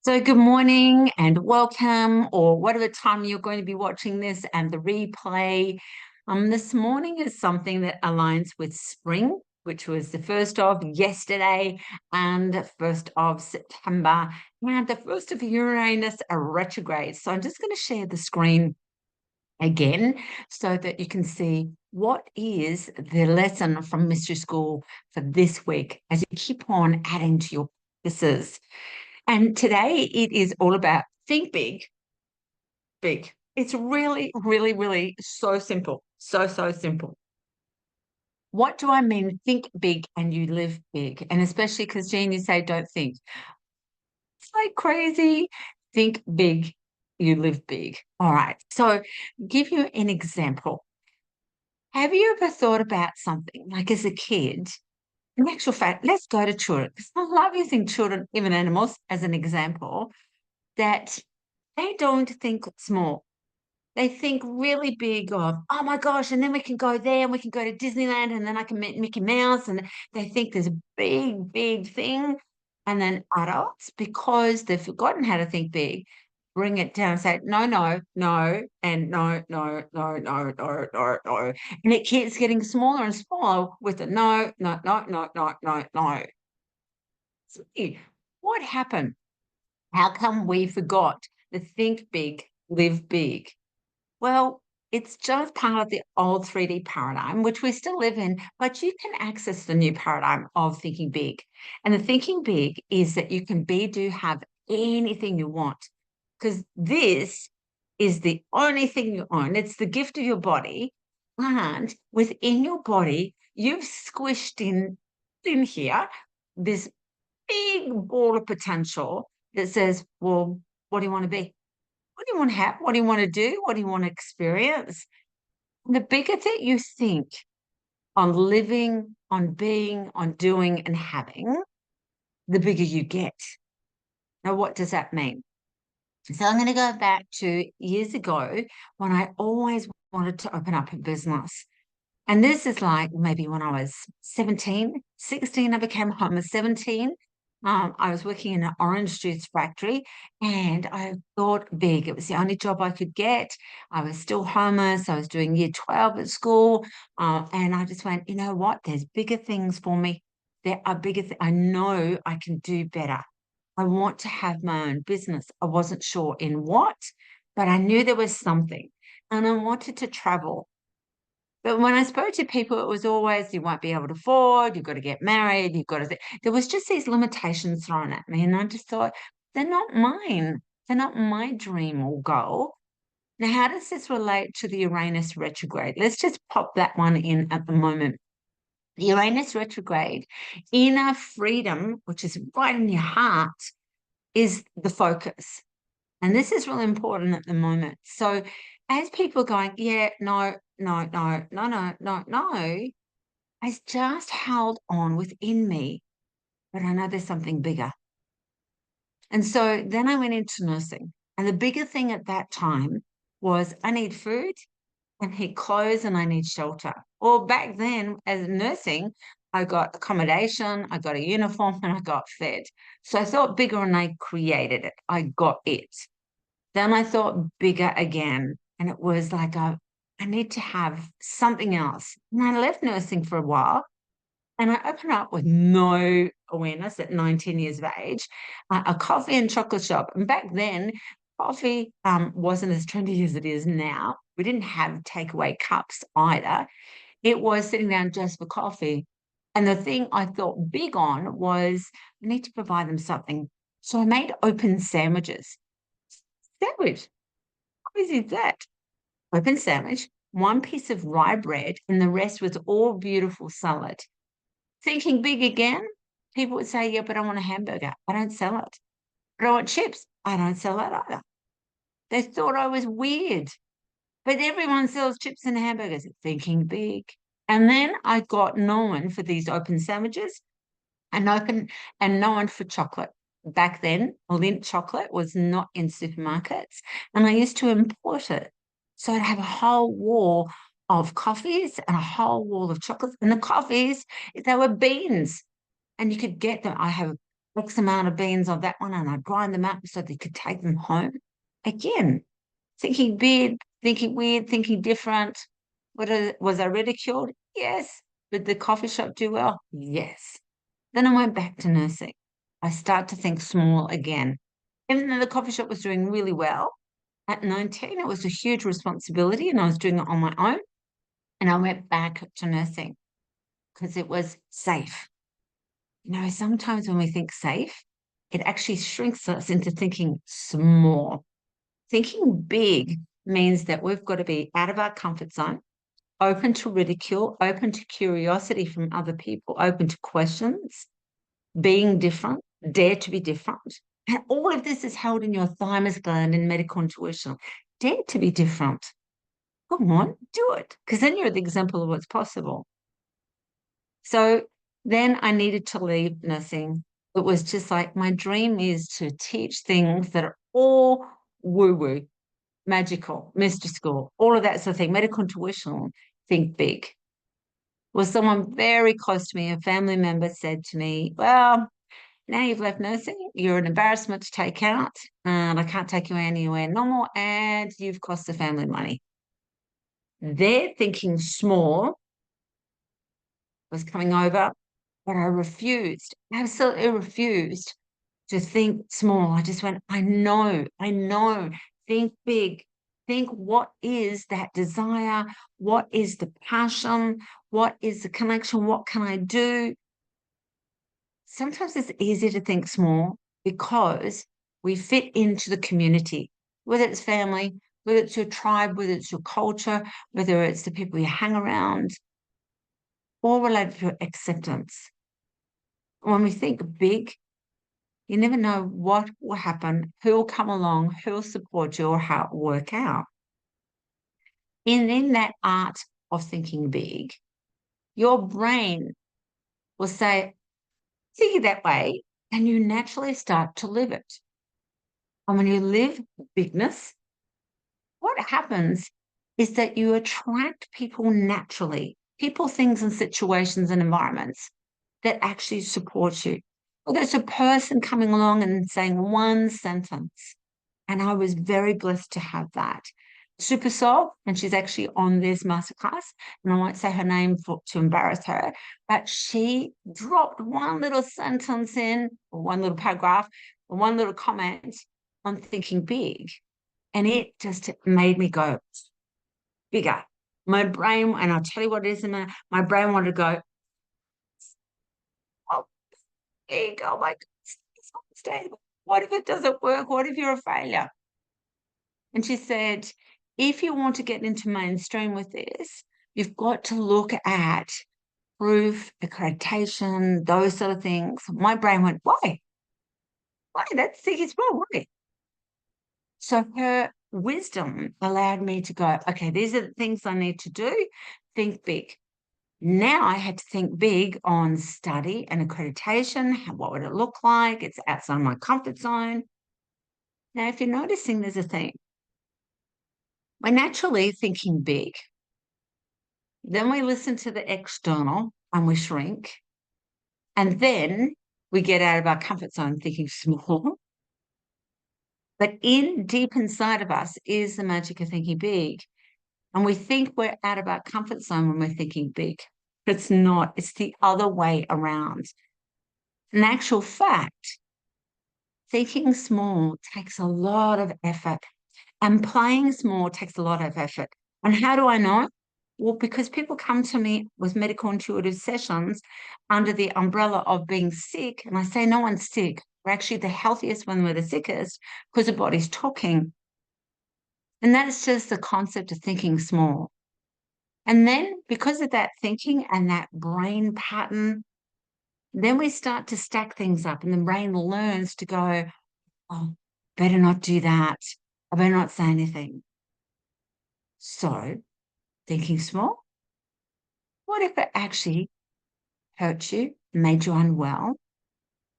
So, good morning and welcome, or whatever time you're going to be watching this and the replay. This morning is something that aligns with spring, which was the 1st of yesterday and the 1st of September and the 1st of Uranus retrograde. So, I'm just going to share the screen again so that you can see what is the lesson from Mystery School for this week as you keep on adding to your practices. And today it is all about think big, big. It's really, really, really so simple. So simple. What do I mean? Think big and you live big. And especially because, Jean, you say don't think. It's like crazy. Think big, you live big. All right. So, give you an example. Have you ever thought about something like as a kid? In actual fact, let's go to children. Because I love using children, even animals, as an example, that they don't think small. They think really big of, oh my gosh, and then we can go there and we can go to Disneyland and then I can meet Mickey Mouse. And they think there's a big, big thing. And then adults, because they've forgotten how to think big, bring it down and say, no, no, no, and no, no, no, no, no, no, no. And it keeps getting smaller and smaller with the no, no, no, no, no, no, no. So, what happened? How come we forgot to think big, live big? Well, it's just part of the old 3D paradigm, which we still live in, but you can access the new paradigm of thinking big. And the thinking big is that you can be, do, have anything you want, because this is the only thing you own. It's the gift of your body. And within your body, you've squished in here this big ball of potential that says, well, what do you want to be? What do you want to have? What do you want to do? What do you want to experience? And the bigger that you think on living, on being, on doing, and having, the bigger you get. Now, what does that mean? So I'm going to go back to years ago when I always wanted to open up a business. And this is like maybe when I was 17, 16, I became home at 17. I was working in an orange juice factory and I thought big. It was the only job I could get. I was still homeless. I was doing year 12 at school. And I just went, you know what? There's bigger things for me. There are bigger things. I know I can do better. I want to have my own business. I wasn't sure in what, but I knew there was something. And I wanted to travel. But when I spoke to people, it was always, you won't be able to afford, you've got to get married, you've got to, there was just these limitations thrown at me. And I just thought, they're not mine. They're not my dream or goal. Now, how does this relate to the Uranus retrograde? Let's just pop that one in at the moment. The Uranus retrograde, inner freedom, which is right in your heart, is the focus. And this is really important at the moment. So as people are going, yeah, no, no, no, no, no, no, no, I just held on within me, but I know there's something bigger. And so then I went into nursing. And the bigger thing at that time was I need food, I need clothes, and I need shelter. Well, back then, as nursing, I got accommodation, I got a uniform, and I got fed. So I thought bigger and I created it. I got it. Then I thought bigger again. And it was like, I need to have something else. And I left nursing for a while and I opened up with no awareness at 19 years of age, a coffee and chocolate shop. And back then, coffee wasn't as trendy as it is now. We didn't have takeaway cups either. It was sitting down just for coffee. And the thing I thought big on was I need to provide them something. So I made open sandwiches. Sandwich. How easy is that? Open sandwich, one piece of rye bread, and the rest was all beautiful salad. Thinking big again, people would say, yeah, but I want a hamburger. I don't sell it. But I want chips. I don't sell that either. They thought I was weird. But everyone sells chips and hamburgers. Thinking big. And then I got known for these open sandwiches and known for chocolate. Back then, Lindt chocolate was not in supermarkets, and I used to import it. So I'd have a whole wall of coffees and a whole wall of chocolates. And the coffees, they were beans, and you could get them. I have X amount of beans of that one and I'd grind them up so they could take them home. Again, thinking big, thinking weird, thinking different. Was I ridiculed? Yes. Did the coffee shop do well? Yes. Then I went back to nursing. I start to think small again. Even though the coffee shop was doing really well, at 19, it was a huge responsibility and I was doing it on my own. And I went back to nursing because it was safe. Sometimes when we think safe, it actually shrinks us into thinking small. Thinking big means that we've got to be out of our comfort zone, open to ridicule, open to curiosity from other people, open to questions, being different, dare to be different. And all of this is held in your thymus gland and medical intuition. Dare to be different. Come on, do it. Because then you're the example of what's possible. So then I needed to leave nursing. It was just like my dream is to teach things that are all woo-woo, magical, mystical, all of that sort of thing, medical intuition, think big. Well, someone very close to me, a family member, said to me, well, now you've left nursing, you're an embarrassment to take out, and I can't take you anywhere normal, and you've cost the family money. Their thinking small was coming over, but I refused, absolutely refused to think small. I just went, I know, think big. Think what is that desire? What is the passion? What is the connection? What can I do? Sometimes it's easier to think small because we fit into the community, whether it's family, whether it's your tribe, whether it's your culture, whether it's the people you hang around, all related to acceptance. When we think big, you never know what will happen, who will come along, who will support you, or how it will work out. In that art of thinking big, your brain will say, think it that way, and you naturally start to live it. And when you live bigness, what happens is that you attract people naturally, people, things, and situations and environments that actually support you. Well, there's a person coming along and saying one sentence. And I was very blessed to have that. Super Soul, and she's actually on this masterclass, and I won't say her name to embarrass her, but she dropped one little sentence in, or one little paragraph, or one little comment on thinking big. And it just made me go bigger. My brain, and I'll tell you what it is in a minute, my brain wanted to go, oh, big, oh my God, it's not stable. What if it doesn't work? What if you're a failure? And she said, if you want to get into mainstream with this, you've got to look at proof, accreditation, those sort of things. My brain went, why? Why? That's it's wrong, why? So her wisdom allowed me to go, okay, these are the things I need to do. Think big. Now I had to think big on study and accreditation. What would it look like? It's outside my comfort zone. Now, if you're noticing, there's a theme. We're naturally thinking big. Then we listen to the external and we shrink. And then we get out of our comfort zone thinking small. But deep inside of us is the magic of thinking big. And we think we're out of our comfort zone when we're thinking big. It's not, it's the other way around. In actual fact, thinking small takes a lot of effort, and playing small takes a lot of effort. And how do I know? Well, because people come to me with medical intuitive sessions under the umbrella of being sick, and I say, no one's sick. We're actually the healthiest when we're the sickest because the body's talking. And that's just the concept of thinking small. And then because of that thinking and that brain pattern, then we start to stack things up and the brain learns to go, oh, better not do that. I better not say anything. So thinking small, what if it actually hurt you, made you unwell,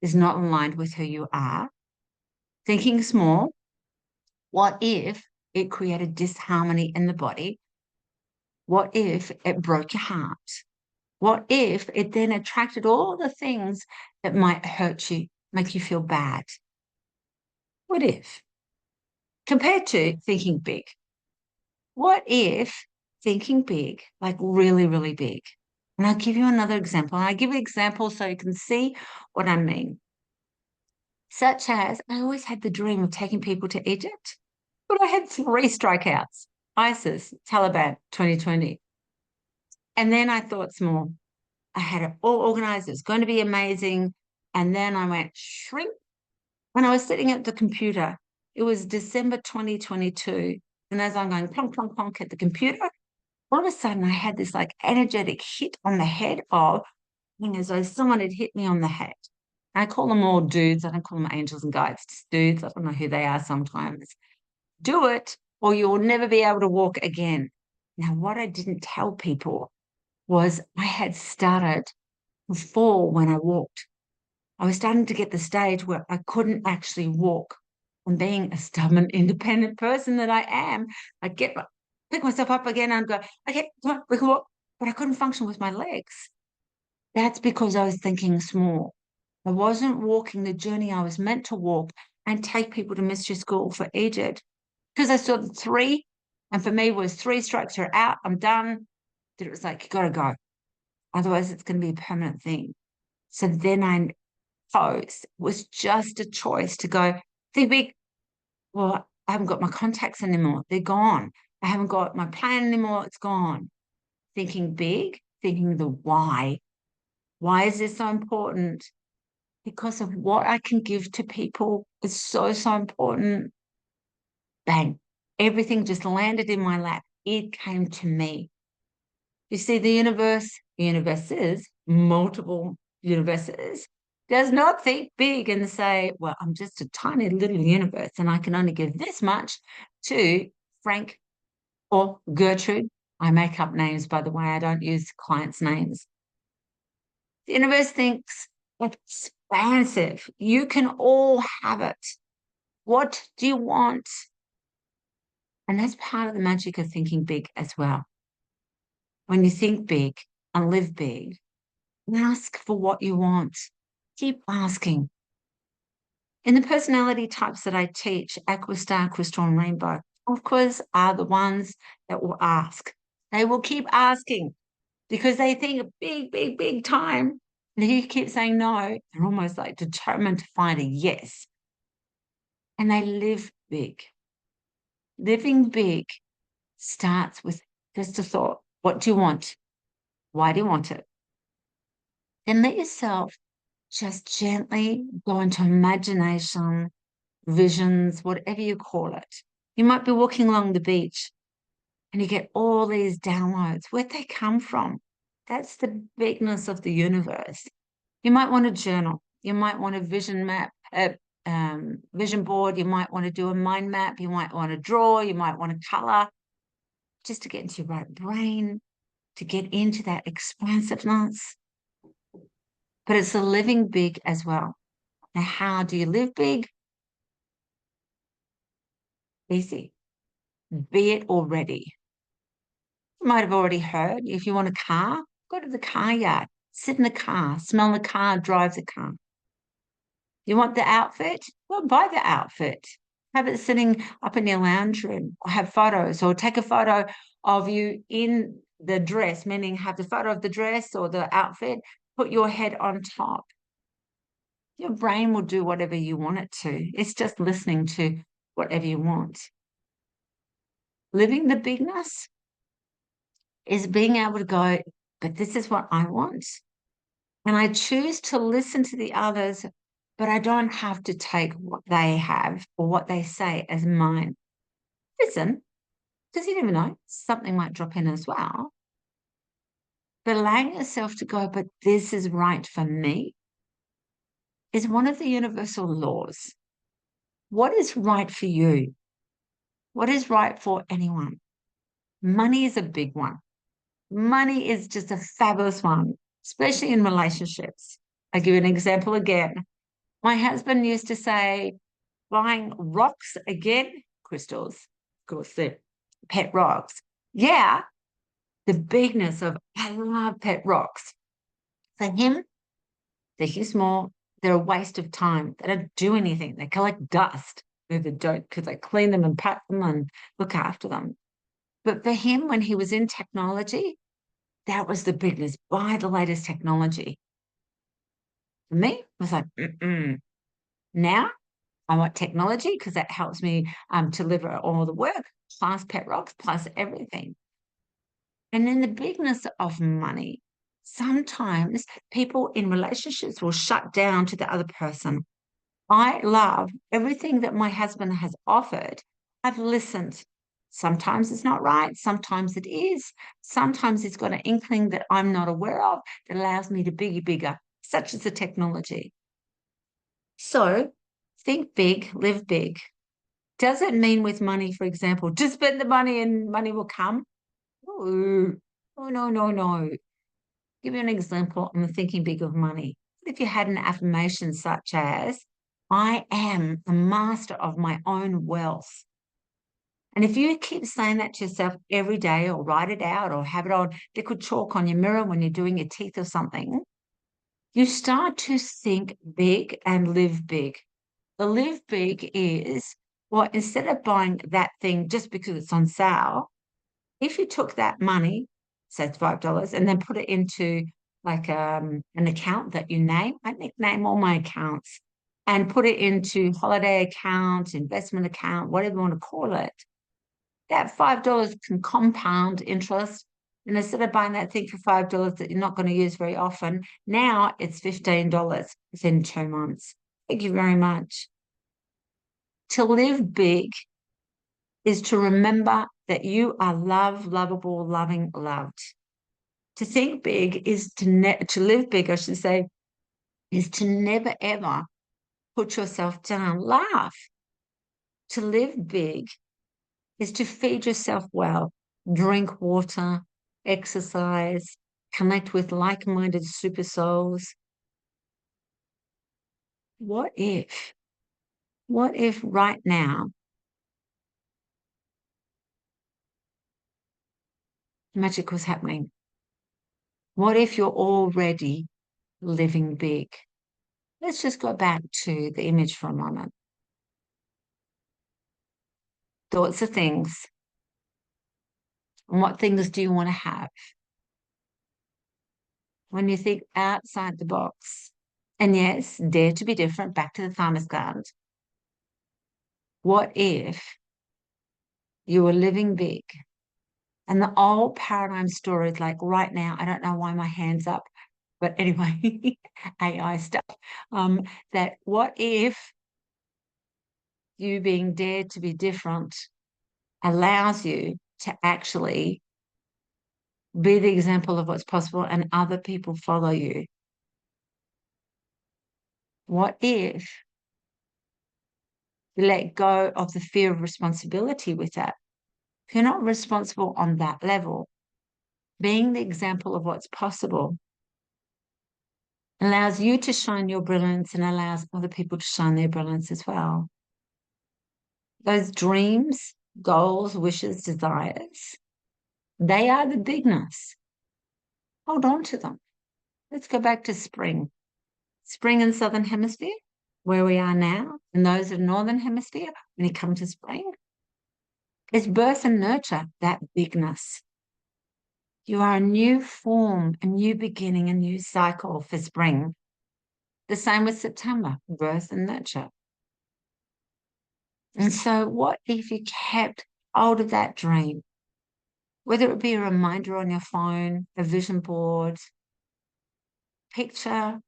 is not aligned with who you are? Thinking small, what if it created disharmony in the body? What if it broke your heart? What if it then attracted all the things that might hurt you, make you feel bad? What if? Compared to thinking big. What if thinking big, like really, really big? And I'll give you another example. And I give you examples so you can see what I mean. Such as, I always had the dream of taking people to Egypt, but I had 3 strikeouts: ISIS, Taliban, 2020. And then I thought small. I had it all organized. It was going to be amazing. And then I went shrink. When I was sitting at the computer, it was December 2022. And as I'm going plonk, plonk, plonk at the computer, all of a sudden I had this like energetic hit on the head of, as though someone had hit me on the head. I call them all dudes. I don't call them angels and guides, just dudes. I don't know who they are sometimes. Do it, or you'll never be able to walk again. Now, what I didn't tell people was I had started to fall when I walked. I was starting to get the stage where I couldn't actually walk. And being a stubborn, independent person that I am, I'd pick myself up again and go, okay, come on, we can walk. But I couldn't function with my legs. That's because I was thinking small. I wasn't walking the journey I was meant to walk and take people to mystery school for Egypt. Because I saw the 3, and for me was 3 strikes, you're out, I'm done. It was like, you got to go. Otherwise, it's going to be a permanent thing. So then I chose, it was just a choice to go, think big. Well, I haven't got my contacts anymore. They're gone. I haven't got my plan anymore. It's gone. Thinking big, thinking the why. Why is this so important? Because of what I can give to people is so, so important. Bang. Everything just landed in my lap. It came to me. You see, the universes, multiple universes, does not think big and say, well, I'm just a tiny little universe and I can only give this much to Frank or Gertrude. I make up names, by the way. I don't use clients' names. The universe thinks expansive. You can all have it. What do you want? And that's part of the magic of thinking big as well. When you think big and live big, ask for what you want. Keep asking. In the personality types that I teach, Aqua, Star, Crystal, and Rainbow, of course, are the ones that will ask. They will keep asking because they think big, big, big time. And if you keep saying no, they're almost like determined to find a yes. And they live big. Living big starts with just a thought. What do you want? Why do you want it? Then let yourself just gently go into imagination, visions, whatever you call it. You might be walking along the beach and you get all these downloads. Where'd they come from? That's the bigness of the universe. You might want to journal. You might want a vision map, vision board. You might want to do a mind map. You might want to draw. You might want to color, just to get into your right brain, to get into that expansiveness. But it's a living big as well. Now, how do you live big? Easy. Be it already. You might have already heard, if you want a car, go to the car yard, sit in the car, smell the car, drive the car. You want the outfit? Well, buy the outfit. Have it sitting up in your lounge room, or have photos, or take a photo of you in the dress, meaning have the photo of the dress or the outfit, put your head on top. Your brain will do whatever you want it to. It's just listening to whatever you want. Living the bigness is being able to go, but this is what I want. And I choose to listen to the others, but I don't have to take what they have or what they say as mine. Listen, because you never know, something might drop in as well. But allowing yourself to go, but this is right for me, is one of the universal laws. What is right for you? What is right for anyone? Money is a big one. Money is just a fabulous one, especially in relationships. I'll give you an example again. My husband used to say, buying rocks again, crystals, of course, the pet rocks. Yeah, the bigness of, I love pet rocks. For him, thinking small, they're a waste of time. They don't do anything. They collect dust. They don't, because they clean them and pack them and look after them. But for him, when he was in technology, that was the biggest, buy the latest technology. For me, it was like, mm-mm. Now I want technology because that helps me deliver all the work, plus pet rocks, plus everything. And in the bigness of money, sometimes people in relationships will shut down to the other person. I love everything that my husband has offered. I've listened. Sometimes it's not right. Sometimes it is. Sometimes it's got an inkling that I'm not aware of that allows me to be bigger, such as the technology. So think big, live big. Does it mean with money, for example, just spend the money and money will come? No, no, no, no, no. Give you an example on the thinking big of money. What if you had an affirmation such as, I am a master of my own wealth? And if you keep saying that to yourself every day or write it out or have it on liquid chalk on your mirror when you're doing your teeth or something, you start to think big and live big. The live big is, well, instead of buying that thing just because it's on sale, if you took that money, say it's $5, and then put it into like an account that you name, I nickname all my accounts, and put it into holiday account, investment account, whatever you want to call it, that $5 can compound interest. And instead of buying that thing for $5 that you're not going to use very often, now it's $15 within 2 months. Thank you very much. To live big is to remember that you are loved, lovable, loving, loved. To think big is to live big, I should say, is to never ever put yourself down. Laugh. To live big is to feed yourself well, drink water, exercise, connect with like-minded super souls. What if right now magic was happening? What if you're already living big? Let's just go back to the image for a moment. Thoughts are things. And what things do you want to have? When you think outside the box, and yes, dare to be different, back to the farmer's garden. What if you were living big? And the old paradigm stories, like right now, I don't know why my hand's up, but anyway, AI stuff. That what if you being dared to be different allows you to actually be the example of what's possible and other people follow you? What if you let go of the fear of responsibility with that? If you're not responsible on that level, being the example of what's possible allows you to shine your brilliance and allows other people to shine their brilliance as well. Those dreams, goals, wishes, desires, they are the bigness. Hold on to them. Let's go back to spring. Spring in Southern Hemisphere, where we are now, and those of Northern Hemisphere, when you come to spring, is birth and nurture, that bigness. You are a new form, a new beginning, a new cycle for spring. The same with September, birth and nurture. And so what if you kept hold of that dream? Whether it be a reminder on your phone, a vision board, picture,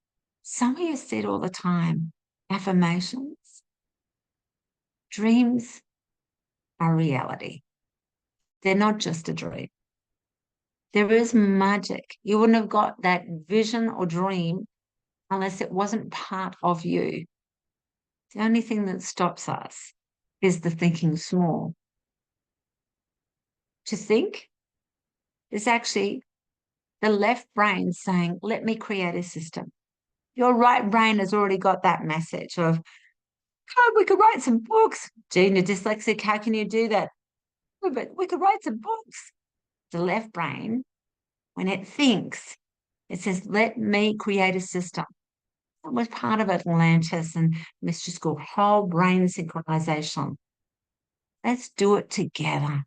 somewhere you see it all the time, affirmations. Dreams are reality. They're not just a dream. There is magic. You wouldn't have got that vision or dream unless it wasn't part of you. The only thing that stops us is the thinking small. To think is actually the left brain saying, let me create a system. Your right brain has already got that message of, oh, we could write some books. Gene, you're dyslexic, how can you do that? Oh, but we could write some books. The left brain, when it thinks, it says, let me create a system. That was part of Atlantis and Mystery School, whole brain synchronization. Let's do it together.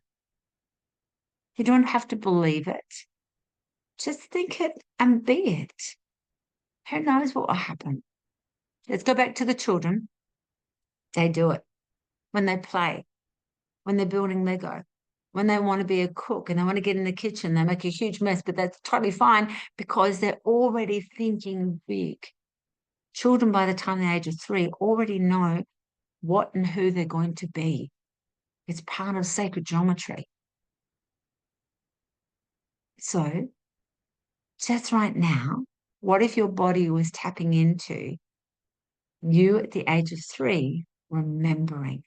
You don't have to believe it. Just think it and be it. Who knows what will happen? Let's go back to the children. They do it when they play, when they're building Lego, when they want to be a cook and they want to get in the kitchen. They make a huge mess, but that's totally fine because they're already thinking big. Children, by the time they're age of 3, already know what and who they're going to be. It's part of sacred geometry. So, just right now, what if your body was tapping into you at the age of 3, remembering?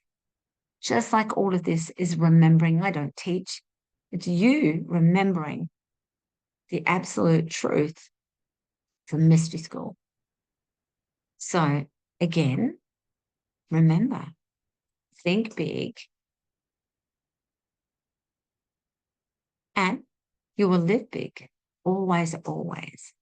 Just like all of this is remembering. I don't teach. It's you remembering the absolute truth from Mystery School. So, again, remember, think big, and you will live big. Always, always.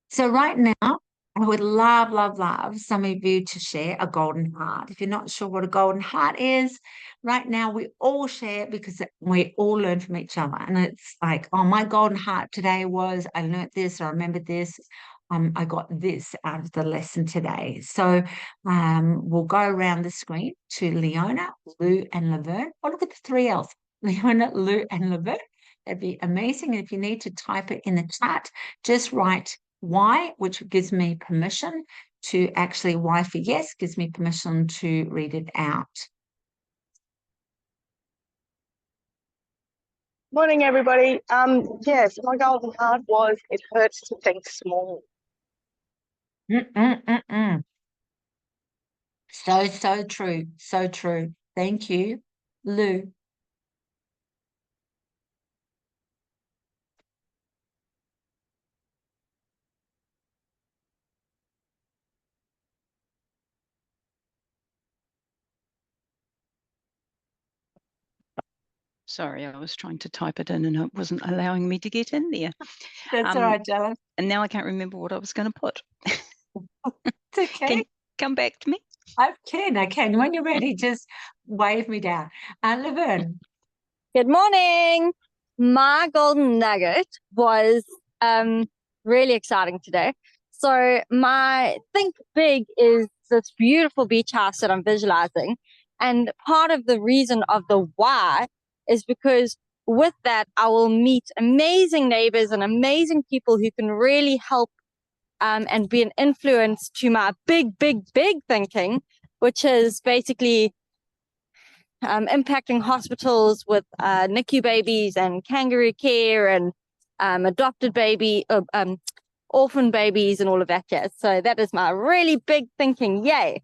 So right now, I would love, love, love some of you to share a golden heart. If you're not sure what a golden heart is, right now we all share because we all learn from each other. And it's like, oh, my golden heart today was, I learned this, I remembered this. I got this out of the lesson today. So we'll go around the screen to Leona, Lou, and Laverne. Oh, look at the 3 L's. Leona, Lou, and Laverne. That'd be amazing. And if you need to type it in the chat, just write Y, which gives me permission to actually, Y for yes, gives me permission to read it out. Morning, everybody. Yes, my golden heart was it hurts to think small. So true. So true. Thank you. Lou. Sorry, I was trying to type it in and it wasn't allowing me to get in there. That's all right, Jella. And now I can't remember what I was going to put. It's okay. Can you come back to me? I can. When you're ready, just wave me down. Laverne. Good morning. My golden nugget was really exciting today. So my think big is this beautiful beach house that I'm visualizing. And part of the reason of the why is because with that, I will meet amazing neighbors and amazing people who can really help and be an influence to my big thinking, which is basically impacting hospitals with NICU babies and kangaroo care and adopted orphan babies and all of that jazz. So that is my really big thinking. Yay.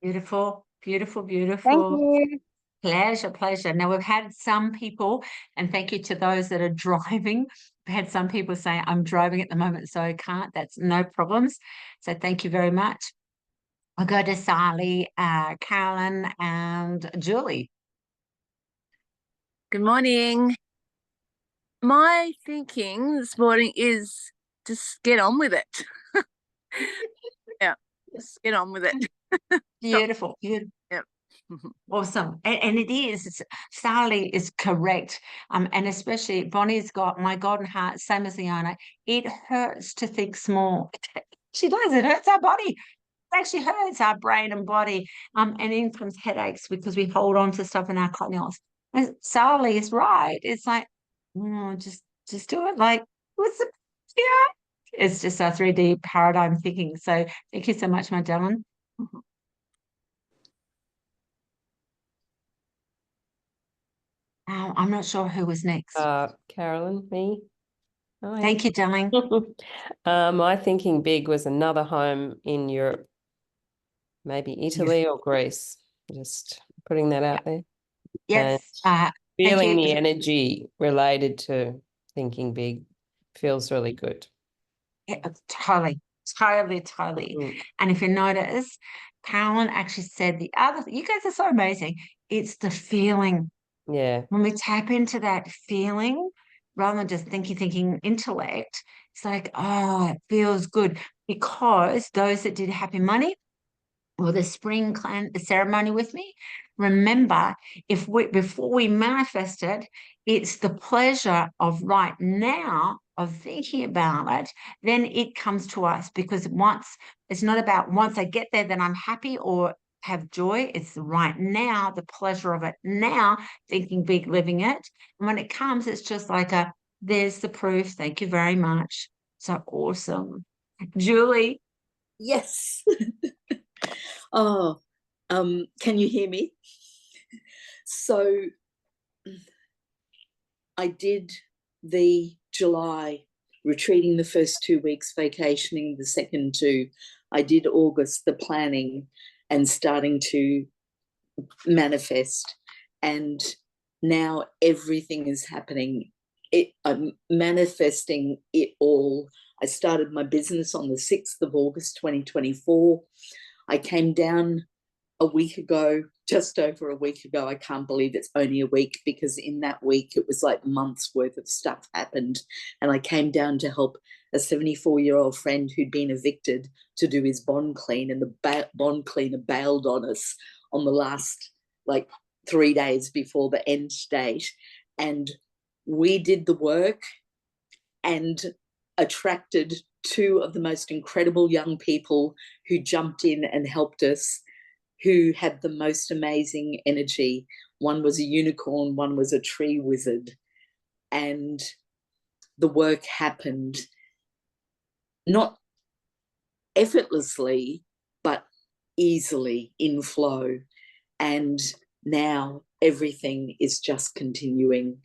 Beautiful, beautiful, beautiful. Thank you. Pleasure. Now, we've had some people, and thank you to those that are driving. We've had some people say, I'm driving at the moment, so I can't. That's no problems. So thank you very much. I'll go to Sally, Carolyn, and Julie. Good morning. My thinking this morning is just get on with it. Yeah, just get on with it. Beautiful. Yeah. Awesome. And it is, Sally is correct. And especially Bonnie's got my golden heart, same as Leona. It hurts to think small. She does. It hurts our body. It actually hurts our brain and body. And in comes headaches because we hold on to stuff in our cranials. And Sally is right. It's like, just do it. Like, what's the, yeah. It's just our 3D paradigm thinking. So thank you so much, my darling. I'm not sure who was next. Carolyn, me. Oh, thank you, darling. My thinking big was another home in Europe, maybe Italy or Greece. Just putting that out there. Yes. Feeling the energy related to thinking big feels really good. Yeah, totally. And if you notice, Carolyn actually said the other thing. You guys are so amazing. It's the feeling. Yeah. When we tap into that feeling, rather than just thinking intellect, It's like, oh, it feels good, because those that did Happy Money or the spring ceremony with me, remember, before we manifest it, it's the pleasure of right now of thinking about it, then it comes to us, because it's not about once I get there, then I'm happy or have joy. It's right now, the pleasure of it now, thinking big, living it. And when it comes, it's just like there's the proof. Thank you very much. So awesome. Julie. Yes. Oh, can you hear me? So I did the July retreating, the first 2 weeks, vacationing the second 2. I did August, the planning and starting to manifest. And now everything is happening. I'm manifesting it all. I started my business on the 6th of August, 2024. I came down a week ago, just over a week ago. I can't believe it's only a week, because in that week it was like months worth of stuff happened. And I came down to help a 74-year-old friend who'd been evicted to do his bond clean, and the bond cleaner bailed on us on the last 3 days before the end date. And we did the work and attracted 2 of the most incredible young people who jumped in and helped us, who had the most amazing energy. One was a unicorn, one was a tree wizard. And the work happened not effortlessly, but easily, in flow. And now everything is just continuing.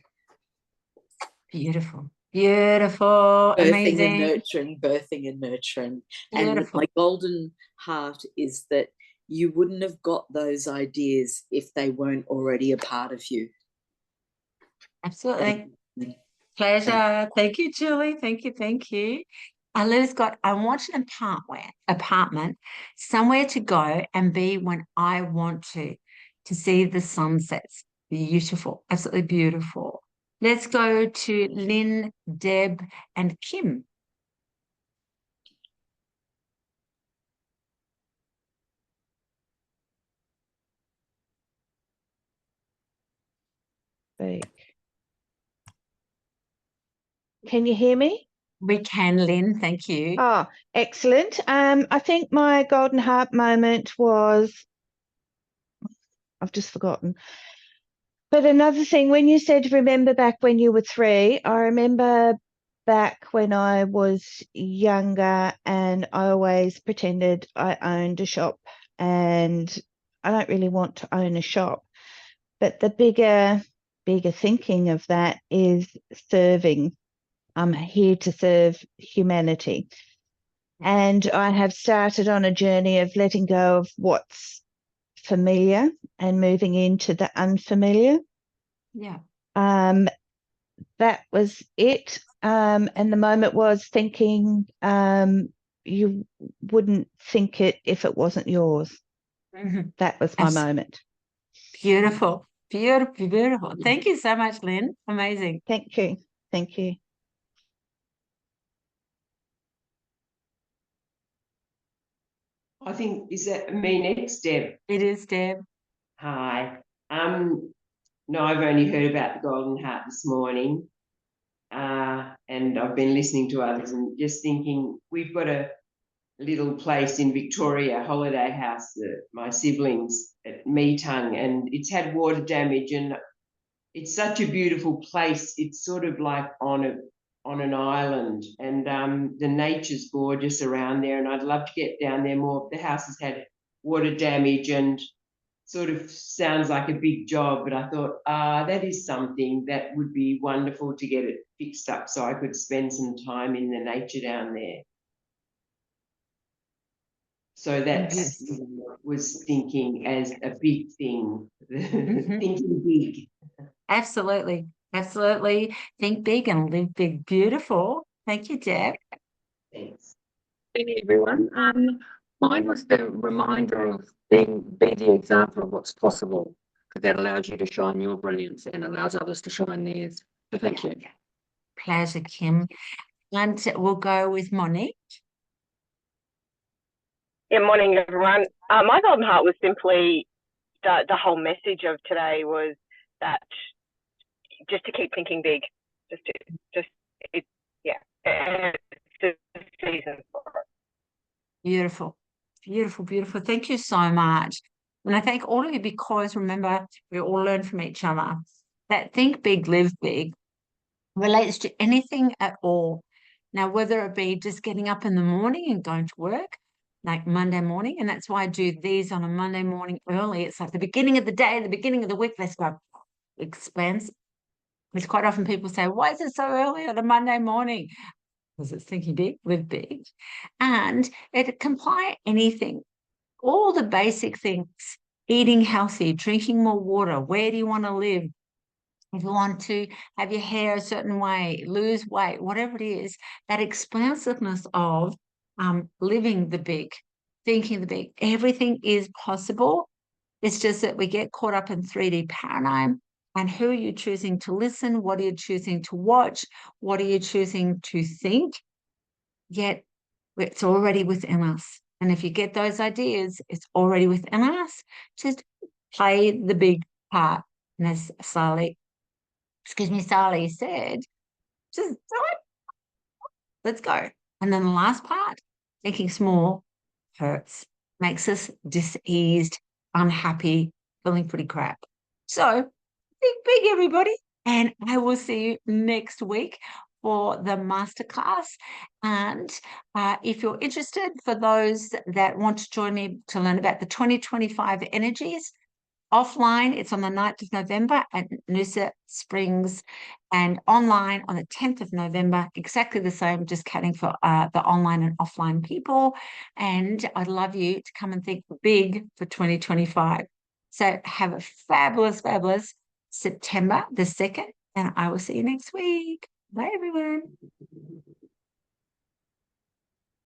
Beautiful. Beautiful. Birthing Amazing. and nurturing, birthing and nurturing. And Beautiful. my golden heart is that you wouldn't have got those ideas if they weren't already a part of you. Absolutely. Pleasure. Thank you, Julie. Thank you. Thank you. Liz got, I want an apartment, somewhere to go and be when I want to see the sunsets. Beautiful. Absolutely beautiful. Let's go to Lynn, Deb, and Kim. Can you hear me? We can, Lynn. Thank you. Oh, excellent. I think my golden heart moment was, I've just forgotten. But another thing, when you said remember back when you were 3, I remember back when I was younger and I always pretended I owned a shop, and I don't really want to own a shop. But the bigger thinking of that is serving. I'm here to serve humanity. And I have started on a journey of letting go of what's familiar and moving into the unfamiliar. Yeah. That was it. And the moment was thinking you wouldn't think it if it wasn't yours. Mm-hmm. That was my moment. Beautiful. Beautiful. Beautiful. Thank you so much, Lynn. Amazing. Thank you. Thank you. I think, is that me next, Deb? It is, Deb. Hi. No, I've only heard about the Golden Heart this morning, and I've been listening to others and just thinking, we've got a little place in Victoria, holiday house, my siblings at Meetung, and it's had water damage, and it's such a beautiful place. It's sort of like on an island, and the nature's gorgeous around there, and I'd love to get down there more. The house has had water damage and sort of sounds like a big job, but I thought, that is something that would be wonderful to get it fixed up so I could spend some time in the nature down there. So that's was thinking as a big thing, thinking big. Absolutely. Absolutely. Think big and live big. Beautiful. Thank you, Deb. Thanks. Hey everyone. Mine was the reminder of be the example of what's possible, because that allows you to shine your brilliance and allows others to shine theirs. So thank you. Pleasure, Kim. And we'll go with Monique. Yeah, morning everyone. My golden heart was simply the whole message of today was that just to keep thinking big, it's a season for it. Beautiful, beautiful, beautiful. Thank you so much. And I thank all of you because remember, we all learn from each other. That think big, live big relates to anything at all. Now, whether it be just getting up in the morning and going to work, like Monday morning, and that's why I do these on a Monday morning early. It's like the beginning of the day, the beginning of the week. Let's go. Expanse. Because quite often people say, why is it so early on a Monday morning? Because it's thinking big, live big. And it can apply anything, all the basic things, eating healthy, drinking more water, where do you want to live? If you want to have your hair a certain way, lose weight, whatever it is, that expansiveness of living the big, thinking the big, everything is possible. It's just that we get caught up in 3D paradigm. And who are you choosing to listen? What are you choosing to watch? What are you choosing to think? Yet it's already within us. And if you get those ideas, it's already within us. Just play the big part. And as Sally said, just do it. Let's go. And then the last part, thinking small hurts, makes us diseased, unhappy, feeling pretty crap. So think big, everybody. And I will see you next week for the masterclass. And if you're interested, for those that want to join me to learn about the 2025 energies, offline, it's on the 9th of November at Noosa Springs, and online on the 10th of November, exactly the same, just cutting for the online and offline people. And I'd love you to come and think big for 2025. So have a fabulous, fabulous September the 2nd, and I will see you next week. Bye, everyone.